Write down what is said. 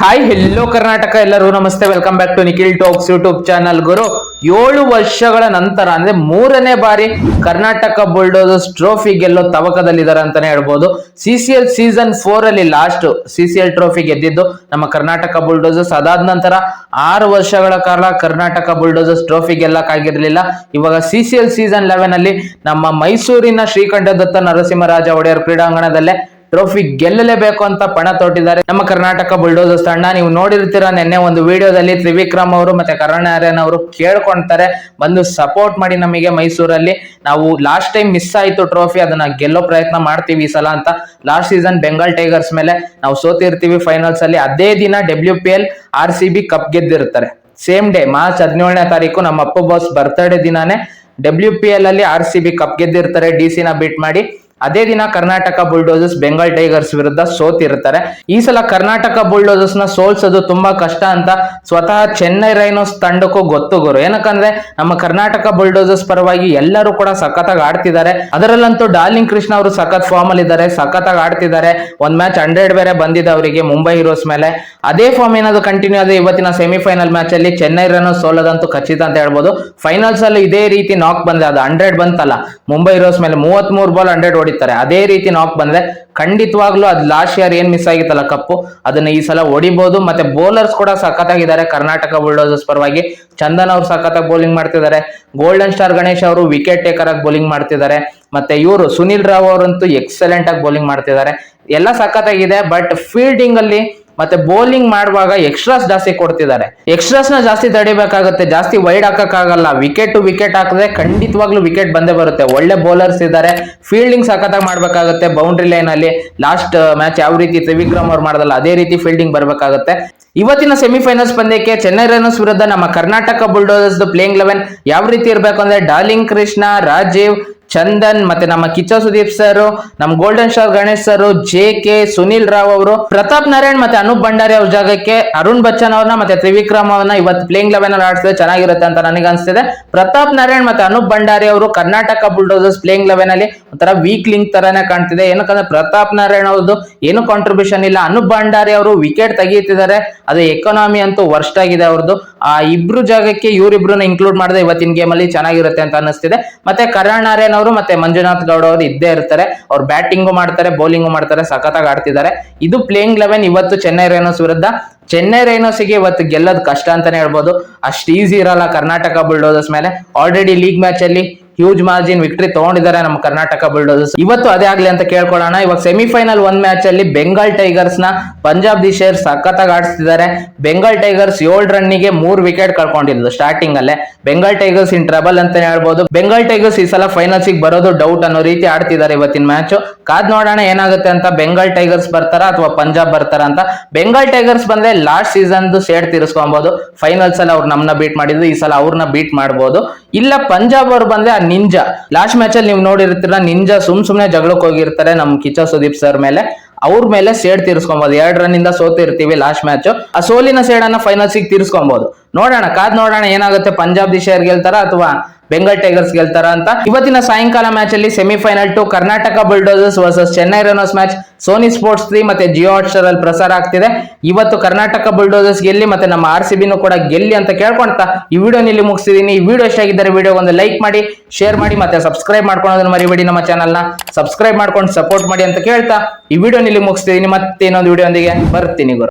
Hi hello Karnataka, ಎಲ್ಲರಿಗೂ ನಮಸ್ತೆ. Welcome back to Nikhil talks YouTube channel. ಗುರು 7 ವರ್ಷಗಳ ನಂತರ ಅಂದ್ರೆ 3ನೇ ಬಾರಿ ಕರ್ನಾಟಕ ಬುಲ್ಡೋಸರ್ಸ್ ಟ್ರೋಫಿ ಗೆಲ್ಲೋ ತವಕದಲ್ಲಿದ್ದಾರೆ ಅಂತಾನೆ ಹೇಳ್ಬೋದು. CCL ಸೀಸನ್ 4 ಅಲ್ಲಿ ಲಾಸ್ಟ್ CCL ಟ್ರೋಫಿ ಗೆದ್ದಿದ್ದು ನಮ್ಮ ಕರ್ನಾಟಕ ಬುಲ್ಡೋಸರ್ಸ್. ಅದಾದ ನಂತರ 6 ವರ್ಷಗಳ ಕಾಲ ಕರ್ನಾಟಕ ಬುಲ್ಡೋಸರ್ಸ್ ಟ್ರೋಫಿ ಗೆಲ್ಲಕ್ಕಾಗಿರ್ಲಿಲ್ಲ. ಇವಾಗ CCL ಸೀಸನ್ 11 ಅಲ್ಲಿ ನಮ್ಮ ಮೈಸೂರಿನ ಶ್ರೀಕಂಠದತ್ತ ನರಸಿಂಹರಾಜ ಒಡೆಯರ್ ಕ್ರೀಡಾಂಗಣದಲ್ಲೇ ಟ್ರೋಫಿ ಗೆಲ್ಲಲೇಬೇಕು ಅಂತ ಪಣ ತೊಟ್ಟಿದ್ದಾರೆ ನಮ್ಮ ಕರ್ನಾಟಕ ಬುಲ್ಡೋಸರ್ಸ್ ತಂಡ. ನೀವು ನೋಡಿರ್ತೀರಾ, ನಿನ್ನೆ ಒಂದು ವಿಡಿಯೋದಲ್ಲಿ ತ್ರಿವಿಕ್ರಮ್ ಅವರು ಮತ್ತೆ ಕರುಣ್ ಆರ್ಯನ್ ಅವರು ಕೇಳ್ಕೊಂತಾರೆ, ಬಂದು ಸಪೋರ್ಟ್ ಮಾಡಿ ನಮಗೆ ಮೈಸೂರಲ್ಲಿ. ನಾವು ಲಾಸ್ಟ್ ಟೈಮ್ ಮಿಸ್ ಆಯ್ತು ಟ್ರೋಫಿ, ಅದನ್ನ ಗೆಲ್ಲೋ ಪ್ರಯತ್ನ ಮಾಡ್ತೀವಿ ಈ ಸಲ ಅಂತ. ಲಾಸ್ಟ್ ಸೀಸನ್ ಬೆಂಗಾಲ್ ಟೈಗರ್ಸ್ ಮೇಲೆ ನಾವು ಸೋತಿರ್ತೀವಿ ಫೈನಲ್ಸ್ ಅಲ್ಲಿ. ಅದೇ ದಿನ WPL RCB ಕಪ್ ಗೆದ್ದಿರ್ತಾರೆ. ಸೇಮ್ ಡೇ ಮಾರ್ಚ್ 17ನೇ ತಾರೀಕು ನಮ್ಮ ಅಪ್ಪು ಬಾಸ್ ಬರ್ತ್ಡೇ ದಿನಾನೇ WPL ಅಲ್ಲಿ RCB ಕಪ್ ಗೆದ್ದಿರ್ತಾರೆ, DC ನ ಬೀಟ್ ಮಾಡಿ. ಅದೇ ದಿನ ಕರ್ನಾಟಕ ಬುಲ್ಡೋಸರ್ಸ್ ಬೆಂಗಾಲ್ ಟೈಗರ್ಸ್ ವಿರುದ್ಧ ಸೋತಿರ್ತಾರೆ. ಈ ಸಲ ಕರ್ನಾಟಕ ಬುಲ್ಡೋಸರ್ಸ್ ನ ಸೋಲ್ಸೋದು ತುಂಬಾ ಕಷ್ಟ ಅಂತ ಸ್ವತಃ ಚೆನ್ನೈ ರೈನೋಸ್ ತಂಡಕ್ಕೂ ಗೊತ್ತು ಗುರು. ಏನಕ್ಕಂದ್ರೆ ನಮ್ಮ ಕರ್ನಾಟಕ ಬುಲ್ಡೋಸರ್ಸ್ ಪರವಾಗಿ ಎಲ್ಲರೂ ಕೂಡ ಸಖತ್ತಾಗಿ ಆಡ್ತಿದ್ದಾರೆ. ಅದರಲ್ಲಂತೂ ಡಾರ್ಲಿಂಗ್ ಕೃಷ್ಣ ಅವರು ಸಖತ್ ಫಾರ್ಮ್ ಅಲ್ಲಿ ಇದ್ದಾರೆ, ಸಖತ್ತಾಗಿ ಆಡ್ತಿದ್ದಾರೆ. ಒಂದ್ ಮ್ಯಾಚ್ 100 ಬೇರೆ ಬಂದಿದೆ ಅವರಿಗೆ ಮುಂಬೈ ಹೀರೋಸ್ ಮೇಲೆ. ಅದೇ ಫಾರ್ಮ್ ಏನಾದ್ರು ಕಂಟಿನ್ಯೂ ಆದ್ರೆ ಇವತ್ತಿನ ಸೆಮಿಫೈನಲ್ ಮ್ಯಾಚ್ ಅಲ್ಲಿ ಚೆನ್ನೈ ರೈನೋಸ್ ಸೋಲೋದಂತೂ ಖಚಿತ ಅಂತ ಹೇಳ್ಬೋದು. ಫೈನಲ್ಸ್ ಅಲ್ಲಿ ಇದೇ ರೀತಿ ನಾಕ್ ಬಂದ್ರೆ, ಅದು 100 ಬಂತಲ್ಲ ಮುಂಬೈ ಹೀರೋಸ್ ಮೇಲೆ, 33 ಬಾಲ್ 100 ಹೊಡಿತಾರೆ. ಅದೇ ರೀತಿ ನಾಕ್ ಬಂದ್ರೆ ಖಂಡಿತವಾಗ್ಲೂ ಅದು ಲಾಸ್ಟ್ ಇಯರ್ ಏನ್ ಮಿಸ್ ಆಗಿತ್ತಲ್ಲ ಕಪ್ಪು, ಅದನ್ನ ಈ ಸಲ ಹೊಡಿಬಹುದು. ಮತ್ತೆ ಬೌಲರ್ಸ್ ಕೂಡ ಸಖತ್ತಾಗಿದ್ದಾರೆ ಕರ್ನಾಟಕ ಬುಲ್ಡೋಸರ್ಸ್ ಪರವಾಗಿ. ಚಂದನ್ ಅವರು ಸಖತ್ತಾಗಿ ಬೌಲಿಂಗ್ ಮಾಡ್ತಿದ್ದಾರೆ. ಗೋಲ್ಡನ್ ಸ್ಟಾರ್ ಗಣೇಶ್ ಅವರು ವಿಕೆಟ್ ಟೇಕರ್ ಆಗಿ ಬೌಲಿಂಗ್ ಮಾಡ್ತಿದ್ದಾರೆ. ಮತ್ತೆ ಇವರು ಸುನಿಲ್ ರಾವ್ ಅವರಂತೂ ಎಕ್ಸಲೆಂಟ್ ಆಗಿ ಬೌಲಿಂಗ್ ಮಾಡ್ತಿದ್ದಾರೆ. ಎಲ್ಲ ಸಖತ್ತಾಗಿದೆ. ಬಟ್ ಫೀಲ್ಡಿಂಗ್ ಅಲ್ಲಿ ಮತ್ತೆ ಬೌಲಿಂಗ್ ಮಾಡುವಾಗ ಎಕ್ಸ್ಟ್ರಾಸ್ ಜಾಸ್ತಿ ಕೊಡ್ತಿದ್ದಾರೆ. ಎಕ್ಸ್ಟ್ರಾಸ್ ನ ಜಾಸ್ತಿ ತಡಿಬೇಕಾಗುತ್ತೆ, ಜಾಸ್ತಿ ವೈಡ್ ಹಾಕಕ್ಕಾಗಲ್ಲ. ವಿಕೆಟ್ ಟು ವಿಕೆಟ್ ಹಾಕಿದ್ರೆ ಖಂಡಿತವಾಗ್ಲೂ ವಿಕೆಟ್ ಬಂದೇ ಬರುತ್ತೆ. ಒಳ್ಳೆ ಬೌಲರ್ಸ್ ಇದ್ದಾರೆ, ಫೀಲ್ಡಿಂಗ್ ಸಖತ್ತಾಗಿ ಮಾಡ್ಬೇಕಾಗುತ್ತೆ. ಬೌಂಡ್ರಿ ಲೈನ್ ಅಲ್ಲಿ ಲಾಸ್ಟ್ ಮ್ಯಾಚ್ ಯಾವ ರೀತಿ ತ್ರಿವಿಕ್ರಮ್ ಅವ್ರು ಮಾಡದಲ್ಲ ಅದೇ ರೀತಿ ಫೀಲ್ಡಿಂಗ್ ಬರ್ಬೇಕಾಗುತ್ತೆ. ಇವತ್ತಿನ ಸೆಮಿಫೈನಲ್ಸ್ ಪಂದ್ಯಕ್ಕೆ ಚೆನ್ನೈ ರೈನೋಸ್ ವಿರುದ್ಧ ನಮ್ಮ ಕರ್ನಾಟಕ ಬುಲ್ಡೋಸರ್ಸ್ ಪ್ಲೇಯಿಂಗ್ 11 ಯಾವ ರೀತಿ ಇರಬೇಕು ಅಂದ್ರೆ, ಡಾರ್ಲಿಂಗ್ ಕೃಷ್ಣ, ರಾಜೀವ್, ಚಂದನ್, ಮತ್ತೆ ನಮ್ಮ ಕಿಚ್ಚ ಸುದೀಪ್ ಸರ್, ನಮ್ಮ golden star Ganesh sir, JK, Sunil Rao ಅವರು, ಪ್ರತಾಪ್ ನಾರಾಯಣ್ ಮತ್ತೆ ಅನೂಪ್ ಭಂಡಾರಿ ಅವ್ರ ಜಾಗಕ್ಕೆ ಅರುಣ್ ಬಚ್ಚನ್ ಅವ್ರನ್ನ ಮತ್ತೆ ತ್ರಿವಿಕ್ರಮ್ ಅವ್ರನ್ನ ಇವತ್ತು ಪ್ಲೇಯಿಂಗ್ 11 ಅಲ್ಲಿ ಆಡಿಸಿದ್ರೆ ಚೆನ್ನಾಗಿರುತ್ತೆ ಅಂತ ನನಗೆ ಅನ್ಸ್ತಿದೆ. ಪ್ರತಾಪ್ ನಾರಾಯಣ್ ಮತ್ತೆ ಅನೂಪ್ ಭಂಡಾರಿ ಅವರು ಕರ್ನಾಟಕ ಬುಲ್ಡೋಸರ್ಸ್ ಪ್ಲೇಯಿಂಗ್ 11 ಅಲ್ಲಿ ಒಂಥರ ವೀಕ್ ಲಿಂಕ್ ತರಾನೇ ಕಾಣ್ತಿದೆ. ಏನಕ್ಕಂದ್ರೆ ಪ್ರತಾಪ್ ನಾರಾಯಣ್ ಅವ್ರದ್ದು ಏನು ಕಾಂಟ್ರಿಬ್ಯೂಷನ್ ಇಲ್ಲ. ಅನೂಪ್ ಭಂಡಾರಿ ಅವರು ವಿಕೆಟ್ ತೆಗೀತಿದ್ದಾರೆ, ಅದು ಎಕಾನಮಿ ಅಂತೂ ವರ್ಸ್ಟ್ ಆಗಿದೆ ಅವ್ರದ್ದು. ಆ ಇಬ್ರು ಜಾಗಕ್ಕೆ ಇವರಿಬ್ರನ್ನ ಇನ್ಕ್ಲೂಡ್ ಮಾಡಿದ್ರೆ ಇವತ್ತಿನ ಗೇಮ್ ಅಲ್ಲಿ ಚೆನ್ನಾಗಿರುತ್ತೆ ಅಂತ ಅನಿಸ್ತಿದೆ. ಮತ್ತೆ ಕರುಣ್ ಆರ್ಯನ್ ಅವರು ಮತ್ತೆ ಮಂಜುನಾಥ್ ಗೌಡ ಅವರು ಇದ್ದೇ ಇರ್ತಾರೆ. ಅವ್ರು ಬ್ಯಾಟಿಂಗು ಮಾಡ್ತಾರೆ, ಬೌಲಿಂಗು ಮಾಡ್ತಾರೆ, ಸಖತ್ತಾಗಿ ಆಡ್ತಿದ್ದಾರೆ. ಇದು ಪ್ಲೇಯಿಂಗ್ 11 ಇವತ್ತು ಚೆನ್ನೈ ರೈನೋಸ್ ವಿರುದ್ಧ. ಚೆನ್ನೈ ರೈನೋಸ್ಗೆ ಇವತ್ತು ಗೆಲ್ಲೋದು ಕಷ್ಟ ಅಂತಾನೆ ಹೇಳ್ಬೋದು. ಅಷ್ಟು ಈಸಿ ಇರಲ್ಲ ಕರ್ನಾಟಕ ಬುಲ್ಡೋಸರ್ಸ್ ಮೇಲೆ. ಆಲ್ರೆಡಿ ಲೀಗ್ ಮ್ಯಾಚ್ ಅಲ್ಲಿ ಹ್ಯೂಜ್ ಮಾರ್ಜಿನ್ ವಿಕ್ಟರಿ ತಗೊಂಡಿದ್ದಾರೆ ನಮ್ಮ ಕರ್ನಾಟಕ ಬುಲ್ಡೋಸರ್ಸ್. ಇವತ್ತು ಅದೇ ಆಗ್ಲಿ ಅಂತ ಕೇಳ್ಕೊಳ್ಳೋಣ. ಇವಾಗ ಸೆಮಿಫೈನಲ್ 1 ಮ್ಯಾಚ್ ಅಲ್ಲಿ ಬೆಂಗಾಲ್ ಟೈಗರ್ಸ್ ನ ಪಂಜಾಬ್ ದಿ ಶೇರ್ ಸಖತ್ತಾಗಿ ಆಡಿಸ್ತಿದ್ದಾರೆ. ಬೆಂಗಾಲ್ ಟೈಗರ್ಸ್ 7 ರನ್ನಿಗೆ 3 ವಿಕೆಟ್ ಕಳ್ಕೊಂಡಿದ್ದು ಸ್ಟಾರ್ಟಿಂಗ್ ಅಲ್ಲೇ. ಬೆಂಗಾಲ್ ಟೈಗರ್ಸ್ ಇನ್ ಟ್ರಬಲ್ ಅಂತಾನೆ ಹೇಳ್ಬೋದು. ಬೆಂಗಾಲ್ ಟೈಗರ್ಸ್ ಈ ಸಲ ಫೈನಲ್ಸ್ ಬರೋದು ಡೌಟ್ ಅನ್ನೋ ರೀತಿ ಆಡ್ತಿದ್ದಾರೆ ಇವತ್ತಿನ ಮ್ಯಾಚ್. ಕಾದ್ ನೋಡೋಣ ಏನಾಗುತ್ತೆ ಅಂತ. ಬೆಂಗಾಲ್ ಟೈಗರ್ಸ್ ಬರ್ತಾರ ಅಥವಾ ಪಂಜಾಬ್ ಬರ್ತಾರ ಅಂತ. ಬೆಂಗಾಲ್ ಟೈಗರ್ಸ್ ಬಂದ್ರೆ ಲಾಸ್ಟ್ ಸೀಸನ್ ಸೇಡ್ ತೀರಿಸ್ಕೊಬಹುದು. ಫೈನಲ್ಸ್ ಅಲ್ಲಿ ಅವ್ರು ನಮ್ಮನ್ನ ಬೀಟ್ ಮಾಡಿದ್ರು, ಈ ಸಲ ಅವ್ರನ್ನ ಬೀಟ್ ಮಾಡಬಹುದು. ಇಲ್ಲ ಪಂಜಾಬ್ ಅವ್ರು ಬಂದ್ರೆ ಆ ನಿಂಜಾ ಲಾಸ್ಟ್ ಮ್ಯಾಚ್ ಅಲ್ಲಿ ನೀವು ನೋಡಿರ್ತೀರ, ನಿಂಜಾ ಸುಮ್ನೆ ಜಗಳಕ್ಕೆ ಹೋಗಿರ್ತಾರೆ ನಮ್ ಕಿಚ್ಚ ಸುದೀಪ್ ಸರ್ ಮೇಲೆ. ಅವ್ರ ಮೇಲೆ ಸೇಡ್ ತೀರಿಸ್ಕೊಬಹುದು. 2 ರನ್ ಇಂದ ಸೋತಿರ್ತೀವಿ ಲಾಸ್ಟ್ ಮ್ಯಾಚ್. ಆ ಸೋಲಿನ ಸೇಡನ್ನ ಫೈನಲ್ಸ್ ತೀರಿಸ್ಕೊಬಹುದು. ನೋಡೋಣ, ಕಾದ್ ನೋಡೋಣ ಏನಾಗುತ್ತೆ. ಪಂಜಾಬ್ ದಿ ಶೇರ್ ಗೆಲ್ತಾರ ಅಥವಾ ಬೆಂಗಾಲ್ ಟೈಗರ್ಸ್ ಗೆಲ್ತಾರ ಅಂತ. ಇವತ್ತಿನ ಸಾಯಂಕಾಲ ಮ್ಯಾಚ್ ಅಲ್ಲಿ semifinal 2 Karnataka bulldozers versus Chennai rhinos match Sony sports 3 ಮತ್ತೆ ಜಿಯೋ ಹಾಟ್‌ಸ್ಟಾರ್ ಅಲ್ಲಿ ಪ್ರಸಾರ ಆಗ್ತಿದೆ. ಇವತ್ತು ಕರ್ನಾಟಕ ಬುಲ್ಡೋಸರ್ಸ್ ಗೆಲ್ಲಿ ಮತ್ತೆ ನಮ್ಮ RCB ನೂ ಕೂಡ ಗೆಲ್ಲಿ ಅಂತ ಕೇಳ್ಕೊಂತ ಈ ವಿಡಿಯೋ ಇಲ್ಲಿ ಮುಗಿಸ್ತಿದೀನಿ. ಈ ವಿಡಿಯೋ ಇಷ್ಟ ಆಗಿದ್ದರೆ ವಿಡಿಯೋ ಒಂದು ಲೈಕ್ ಮಾಡಿ, ಶೇರ್ ಮಾಡಿ, ಮತ್ತೆ ಸಬ್ಸ್ಕ್ರೈಬ್ ಮಾಡ್ಕೊಳ್ಳೋದನ್ನ ಮರಿಬೇಡಿ. ನಮ್ಮ ಚಾನಲ್ ನ ಸಬ್ಸ್ಕ್ರೈಬ್ ಮಾಡ್ಕೊಂಡು ಸಪೋರ್ಟ್ ಮಾಡಿ ಅಂತ ಕೇಳ್ತಾ ಈ ವಿಡಿಯೋ ಇಲ್ಲಿ ಮುಗಿಸ್ತಿದೀನಿ. ಮತ್ತೆ ಇನ್ನೊಂದು ವಿಡಿಯೋ ಒಂದಿಗೆ ಬರ್ತೀನಿ ಗುರು.